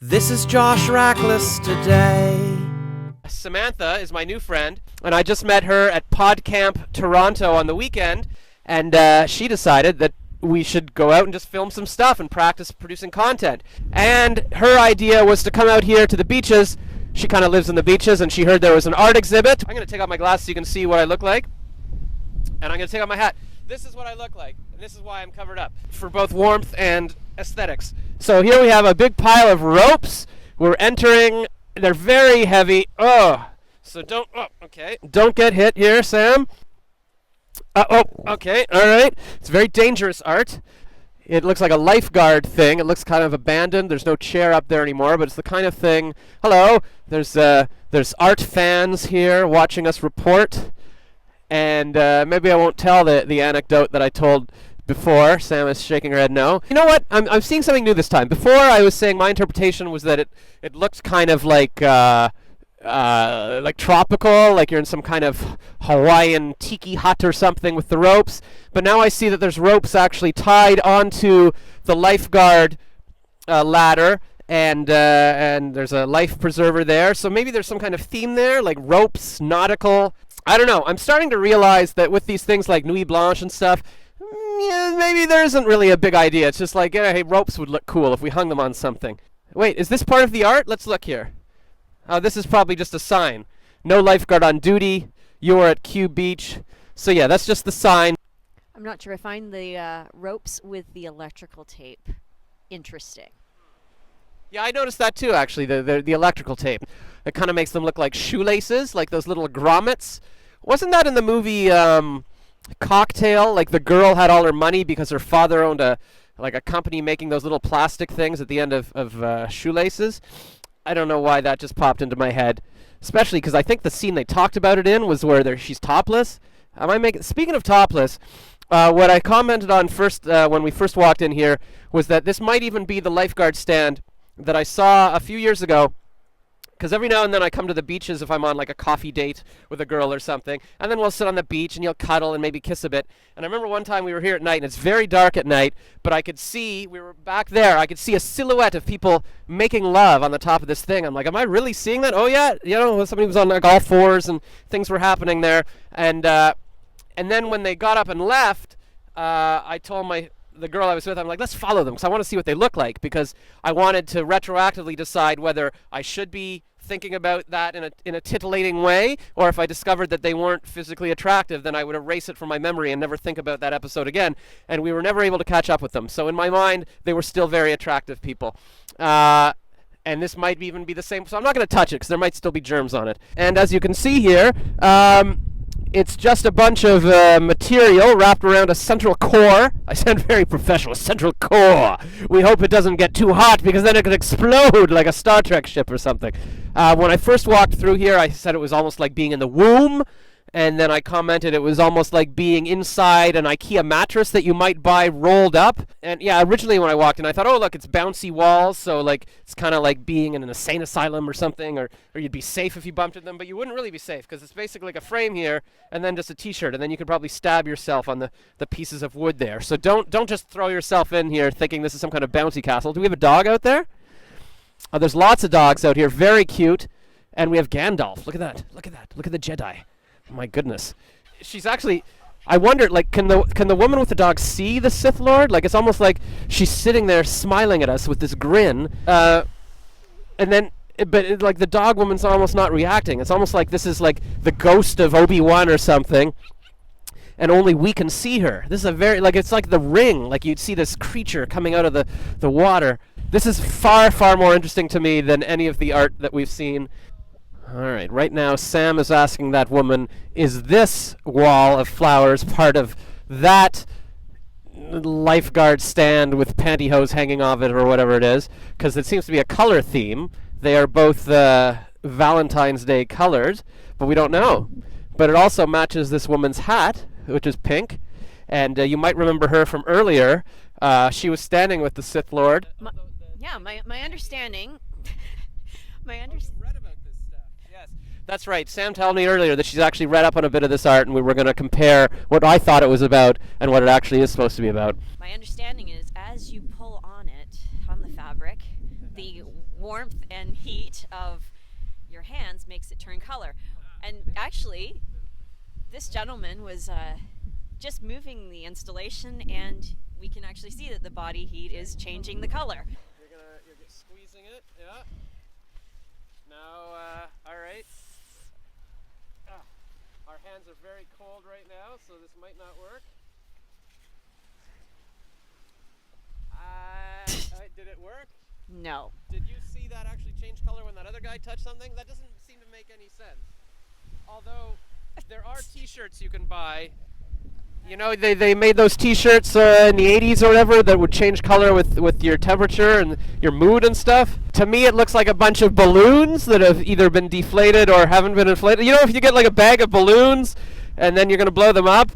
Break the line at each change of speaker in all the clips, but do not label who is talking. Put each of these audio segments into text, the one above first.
This is Josh Rachlis today.
Samantha is my new friend, and I just met her at PodCamp Toronto on the weekend, and she decided that we should go out and just film some stuff and practice producing content. And her idea was to come out here to the beaches. She kind of lives on the beaches, and she heard there was an art exhibit. I'm going to take off my glasses so you can see what I look like, and I'm going to take off my hat. This is what I look like, and this is why I'm covered up, for both warmth and aesthetics. So here we have a big pile of ropes. We're entering. They're very heavy. So don't get hit here, Sam. Okay, all right. It's very dangerous art. It looks like a lifeguard thing. It looks kind of abandoned. There's no chair up there anymore, but it's the kind of thing. Hello, there's art fans here watching us report, and maybe I won't tell the anecdote that I told before. Sam is shaking her head no. You know what? I'm seeing something new this time. Before I was saying my interpretation was that it looked kind of like tropical, like you're in some kind of Hawaiian tiki hut or something with the ropes. But now I see that there's ropes actually tied onto the lifeguard ladder, and there's a life preserver there. So maybe there's some kind of theme there, like ropes, nautical. I don't know. I'm starting to realize that with these things like Nuit Blanche and stuff, maybe there isn't really a big idea. It's just like, hey, ropes would look cool if we hung them on something. Wait, is this part of the art? Let's look here. Oh, this is probably just a sign. No lifeguard on duty. You're at Q Beach. So yeah, that's just the sign.
I'm not sure I find the ropes with the electrical tape interesting.
Yeah, I noticed that too, actually, the electrical tape. It kind of makes them look like shoelaces, like those little grommets. Wasn't that in the movie Cocktail? Like the girl had all her money because her father owned a company making those little plastic things at the end of shoelaces. I don't know why that just popped into my head, especially because I think the scene they talked about it in was where she's topless. Speaking of topless, what I commented on first when we first walked in here was that this might even be the lifeguard stand that I saw a few years ago. Because every now and then I come to the beaches if I'm on like a coffee date with a girl or something, and then we'll sit on the beach and you'll cuddle and maybe kiss a bit. And I remember one time we were here at night, and it's very dark at night, but I could see, we were back there, I could see a silhouette of people making love on the top of this thing. I'm like, am I really seeing that? Oh yeah, somebody was on like all fours and things were happening there. And then when they got up and left, I told the girl I was with, I'm like, let's follow them because I want to see what they look like, because I wanted to retroactively decide whether I should be thinking about that in a titillating way, or if I discovered that they weren't physically attractive, then I would erase it from my memory and never think about that episode again. And we were never able to catch up with them. So in my mind, they were still very attractive people. And this might even be the same. So I'm not going to touch it because there might still be germs on it. And as you can see here, it's just a bunch of material wrapped around a central core. I sound very professional. A central core. We hope it doesn't get too hot because then it could explode like a Star Trek ship or something. When I first walked through here, I said it was almost like being in the womb. And then I commented it was almost like being inside an IKEA mattress that you might buy rolled up. And yeah, originally when I walked in, I thought, oh, look, it's bouncy walls. So like it's kind of like being in an insane asylum or something, or you'd be safe if you bumped into them. But you wouldn't really be safe because it's basically like a frame here and then just a T-shirt. And then you could probably stab yourself on the pieces of wood there. So don't just throw yourself in here thinking this is some kind of bouncy castle. Do we have a dog out there? Oh, there's lots of dogs out here. Very cute. And we have Gandalf. Look at that. Look at that. Look at the Jedi. My goodness, she's actually. I wonder, like, can the woman with the dog see the Sith Lord? Like, it's almost like she's sitting there smiling at us with this grin, and then, like the dog woman's almost not reacting. It's almost like this is like the ghost of Obi-Wan or something, and only we can see her. This is a very it's like the Ring. Like you'd see this creature coming out of the water. This is far, far more interesting to me than any of the art that we've seen. All right, right now Sam is asking that woman, is this wall of flowers part of that lifeguard stand with pantyhose hanging off it or whatever it is? Because it seems to be a color theme. They are both Valentine's Day colors, but we don't know. But it also matches this woman's hat, which is pink. And you might remember her from earlier. She was standing with the Sith Lord.
My understanding...
That's right. Sam told me earlier that she's actually read up on a bit of this art, and we were going to compare what I thought it was about and what it actually is supposed to be about.
My understanding is as you pull on it, on the fabric, the warmth and heat of your hands makes it turn color. And actually, this gentleman was just moving the installation, and we can actually see that the body heat is changing the color.
You're squeezing it, yeah. Now, all right. Our hands are very cold right now, so this might not work. Did it work?
No.
Did you see that actually change color when that other guy touched something? That doesn't seem to make any sense. Although, there are t-shirts you can buy. You know, they made those t-shirts in the 80s or whatever that would change color with your temperature and your mood and stuff. To me, it looks like a bunch of balloons that have either been deflated or haven't been inflated. You know, if you get like a bag of balloons and then you're going to blow them up,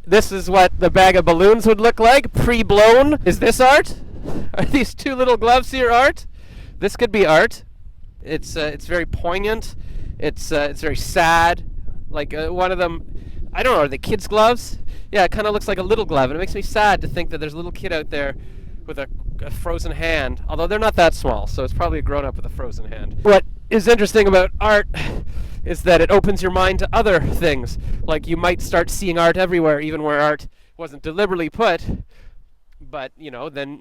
this is what the bag of balloons would look like, pre-blown. Is this art? Are these two little gloves here art? This could be art. It's very poignant. It's very sad. Like one of them, I don't know, are they kids' gloves? Yeah, it kind of looks like a little glove, and it makes me sad to think that there's a little kid out there with a frozen hand, although they're not that small, so it's probably a grown-up with a frozen hand. What is interesting about art is that it opens your mind to other things. Like you might start seeing art everywhere, even where art wasn't deliberately put, but you know, then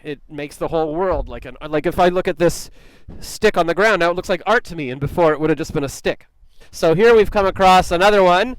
it makes the whole world like if I look at this stick on the ground, now it looks like art to me, and before it would have just been a stick. So here we've come across another one.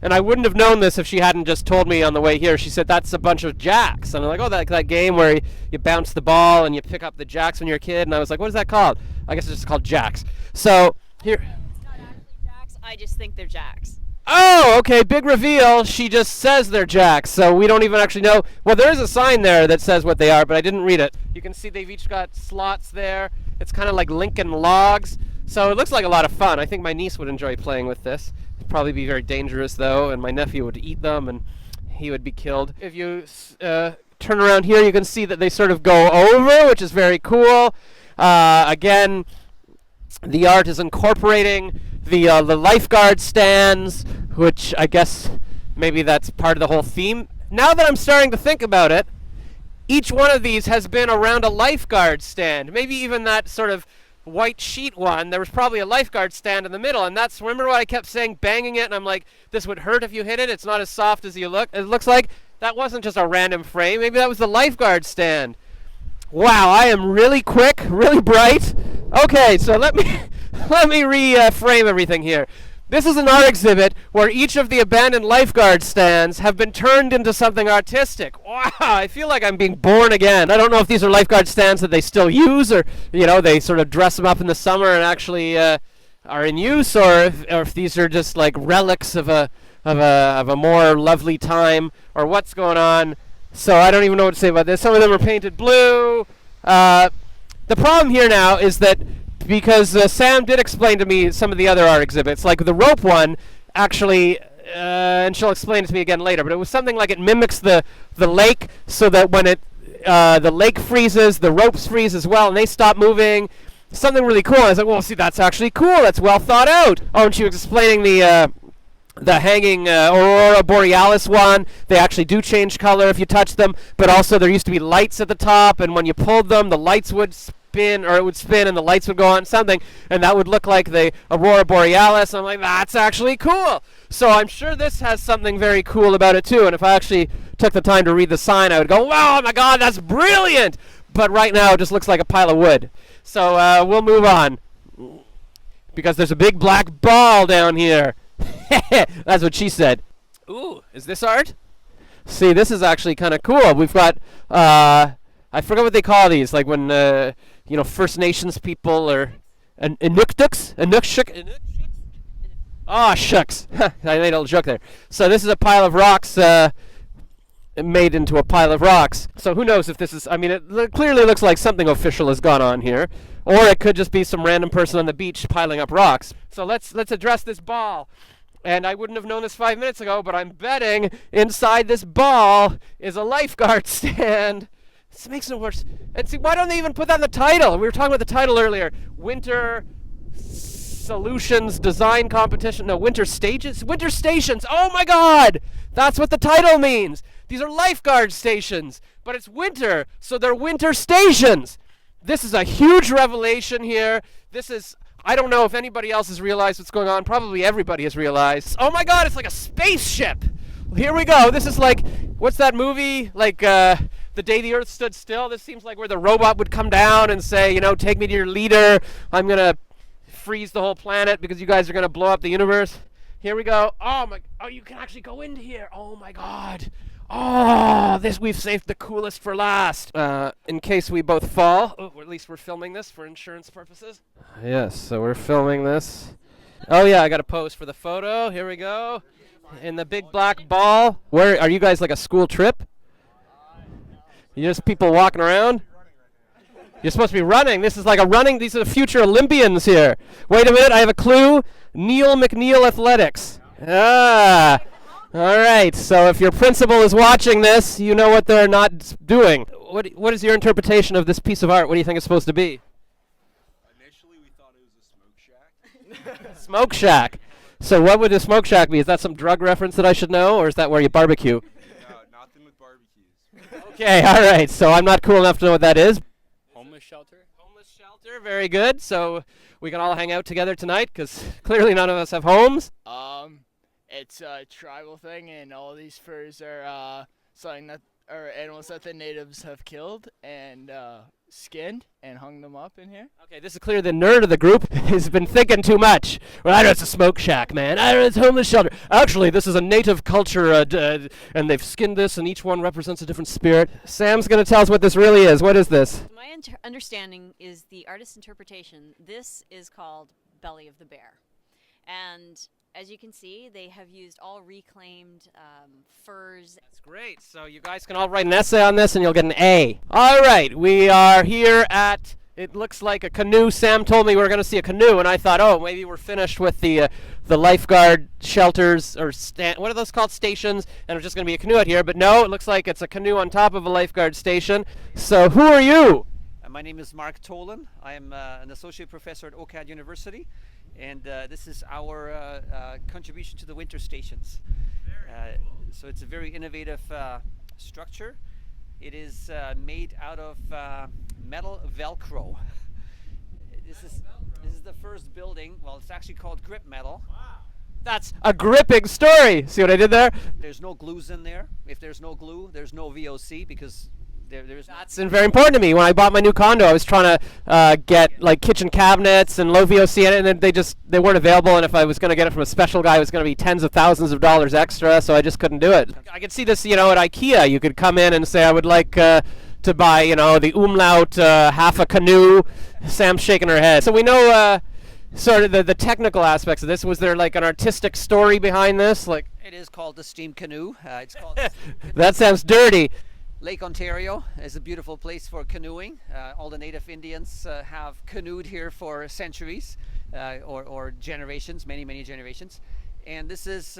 And I wouldn't have known this if she hadn't just told me on the way here. She said, that's a bunch of jacks. And I'm like, oh, that game where you bounce the ball and you pick up the jacks when you're a kid. And I was like, what is that called? I guess it's just called jacks. So here.
It's not actually jacks. I just think they're jacks.
Oh, okay, big reveal. She just says they're jacks. So we don't even actually know. Well, there is a sign there that says what they are, but I didn't read it. You can see they've each got slots there. It's kind of like Lincoln Logs. So it looks like a lot of fun. I think my niece would enjoy playing with this. It'd probably be very dangerous, though, and my nephew would eat them, and he would be killed. If you turn around here, you can see that they sort of go over, which is very cool. Again, the art is incorporating the lifeguard stands, which I guess maybe that's part of the whole theme. Now that I'm starting to think about it, each one of these has been around a lifeguard stand. Maybe even that sort of white sheet one, there was probably a lifeguard stand in the middle, and that's, remember what I kept saying, banging it, and I'm like, this would hurt if you hit it, it's not as soft as it looks like. That wasn't just a random frame, maybe that was the lifeguard stand. Wow, I am really quick, really bright. Okay, so let me reframe everything here. This is an art exhibit where each of the abandoned lifeguard stands have been turned into something artistic. Wow, I feel like I'm being born again. I don't know if these are lifeguard stands that they still use, or you know, they sort of dress them up in the summer and actually are in use, or if these are just like relics of a more lovely time, or what's going on. So I don't even know what to say about this. Some of them are painted blue. The problem here now is that because Sam did explain to me some of the other art exhibits, like the rope one, actually, and she'll explain it to me again later, but it was something like it mimics the lake, so that when the lake freezes, the ropes freeze as well, and they stop moving. Something really cool. I was like, well, see, that's actually cool. That's well thought out. Oh, and she was explaining the hanging Aurora Borealis one. They actually do change color if you touch them, but also there used to be lights at the top, and when you pulled them, the lights would spin, or it would spin and the lights would go on, something, and that would look like the Aurora Borealis. I'm like, that's actually cool. So I'm sure this has something very cool about it too, and if I actually took the time to read the sign, I would go, wow, oh my god, that's brilliant. But right now it just looks like a pile of wood. So we'll move on, because there's a big black ball down here. That's what she said. Ooh, is this art? See, this is actually kind of cool. We've got I forget what they call these, like when you know, First Nations people, or Inuktuks? Ah, shucks. I made a little joke there. So this is a pile of rocks made into a pile of rocks. So who knows if this is, I mean, it clearly looks like something official has gone on here, or it could just be some random person on the beach piling up rocks. So let's address this ball. And I wouldn't have known this 5 minutes ago, but I'm betting inside this ball is a lifeguard stand. This makes it worse. And see, why don't they even put that in the title? We were talking about the title earlier. Winter Solutions Design Competition. No, Winter Stages? Winter Stations. Oh my god! That's what the title means. These are lifeguard stations. But it's winter, so they're winter stations. This is a huge revelation here. I don't know if anybody else has realized what's going on. Probably everybody has realized. Oh my God, it's like a spaceship. Here we go. This is like, what's that movie? Like The Day the Earth Stood Still. This seems like where the robot would come down and say, take me to your leader. I'm going to freeze the whole planet because you guys are going to blow up the universe. Here we go. Oh, you can actually go into here. Oh my God. Oh, we've saved the coolest for last. In case we both fall. Oh, at least we're filming this for insurance purposes. Yes, so we're filming this. Oh yeah, I got to pose for the photo. Here we go. In the big black ball. Where are you guys, like a school trip? You just people walking around? You're supposed to be running. This is like a running. These are the future Olympians here. Wait a minute, I have a clue. Neil McNeil Athletics. Ah. All right, so if your principal is watching this, you know what they're not doing. What is your interpretation of this piece of art? What do you think it's supposed to be?
Initially, we thought it was a smoke shack.
Smoke shack. So what would a smoke shack be? Is that some drug reference that I should know, or is that where you barbecue?
No, nothing with barbecues.
Okay, all right. So I'm not cool enough to know what that is.
Homeless shelter.
Homeless shelter, very good. So we can all hang out together tonight because clearly none of us have homes.
It's a tribal thing, and all these furs are animals that the natives have killed and skinned and hung them up in here.
Okay, this is clear the nerd of the group has been thinking too much. Well, I know it's a smoke shack, man. I know it's a homeless shelter. Actually, this is a native culture, and they've skinned this, and each one represents a different spirit. Sam's going to tell us what this really is. What is this?
My understanding is the artist's interpretation. This is called Belly of the Bear. And as you can see, they have used all reclaimed furs.
That's great. So you guys can all write an essay on this and you'll get an A. All right, we are here at, it looks like a canoe. Sam told me we were going to see a canoe, and I thought, oh, maybe we're finished with the lifeguard shelters, or what are those called, stations, and it's just going to be a canoe out here. But no, it looks like it's a canoe on top of a lifeguard station. So who are you?
My name is Mark Tolan. I am an associate professor at OCAD University. And this is our contribution to the winter stations. So it's a very innovative structure. It is made out of metal Velcro. This is the first building. Well, it's actually called grip metal.
Wow. That's a gripping story. See what I did there?
There's no glues in there. If there's no glue, there's no VOC because there's
that's very important to me. When I bought my new condo, I was trying to get like kitchen cabinets and low VOC in it, and then they weren't available. And if I was going to get it from a special guy, it was going to be tens of thousands of dollars extra. So I just couldn't do it. I could see this, at IKEA. You could come in and say, I would like to buy, the umlaut half a canoe. Sam's shaking her head. So we know sort of the technical aspects of this. Was there like an artistic story behind this? Like
it is called the steam canoe. It's called the steam canoe.
That sounds dirty.
Lake Ontario is a beautiful place for canoeing. All the native Indians have canoed here for centuries or generations, many generations. And this is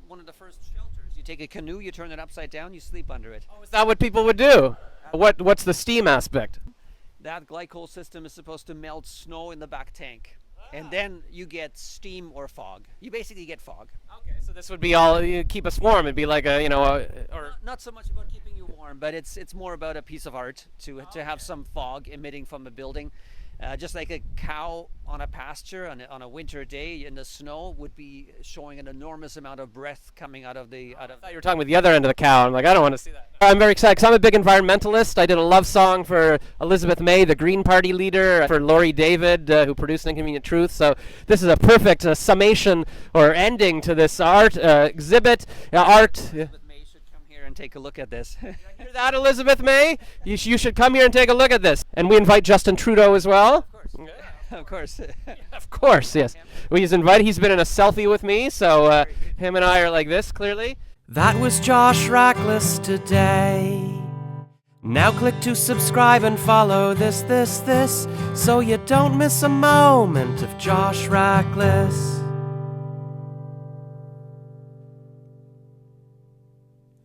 one of the first shelters. You take a canoe, you turn it upside down, you sleep under it.
Oh, is that what people would do? What's the steam aspect?
That glycol system is supposed to melt snow in the back tank. And then you get steam or fog. You basically get fog.
Okay, so this would be all keep us warm. It'd be like or
not so much about keeping you warm, but it's more about a piece of art to have some fog emitting from a building. Just like a cow on a pasture on a winter day in the snow would be showing an enormous amount of breath coming out of the.
I thought you were talking with the other end of the cow. I'm like, I don't want to see that. I'm very excited because I'm a big environmentalist. I did a love song for Elizabeth May, the Green Party leader, for Laurie David, who produced Inconvenient Truth. So this is a perfect summation or ending to this art exhibit. Art.
Elizabeth May should come here and take a look at this.
Hear that, Elizabeth May? You should come here and take a look at this. And we invite Justin Trudeau as well.
Of course. Yeah. Of course.
Of course, yes. He's invited. He's been in a selfie with me, so him and I are like this, clearly.
That was Josh Rachlis today. Now click to subscribe and follow this, so you don't miss a moment of Josh Rachlis.